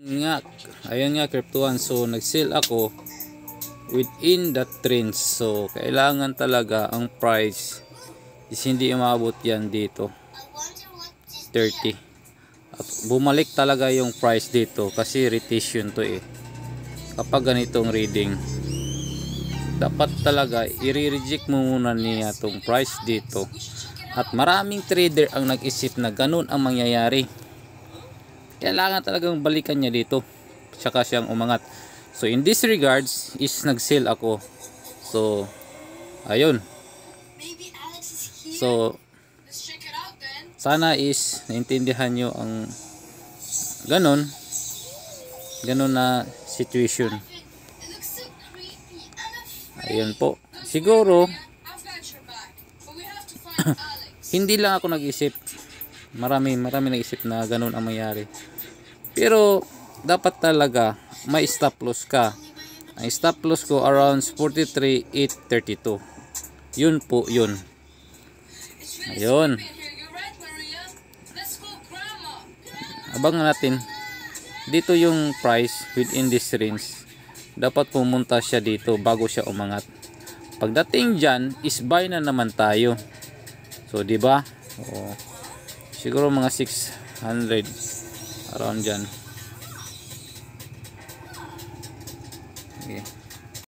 Nga, ayun nga Crypto1, so nag-sell ako within that trend. So kailangan talaga ang price is hindi umabot yan dito 30 at bumalik talaga yung price dito kasi rotation to kapag ganitong reading dapat talaga i-reject mo muna niya tong price dito, at maraming trader ang nag-isip na ganun ang mangyayari. Kailangan talagang balikan niya dito tsaka siyang umangat. So in this regards is nag-sell ako. So ayun. So sana is naintindihan nyo ang ganun na situation. Ayun po. Siguro hindi lang ako nag-isip. Marami nag-isip na ganun ang mangyari. Pero dapat talaga may stop loss ka. Ang stop loss ko around 43,832. Yun po yun. Ayun. Abangan natin. Dito yung price within this range. Dapat pumunta siya dito bago siya umangat. Pagdating dyan is buy na naman tayo. So di ba? Siguro mga 600 around dyan.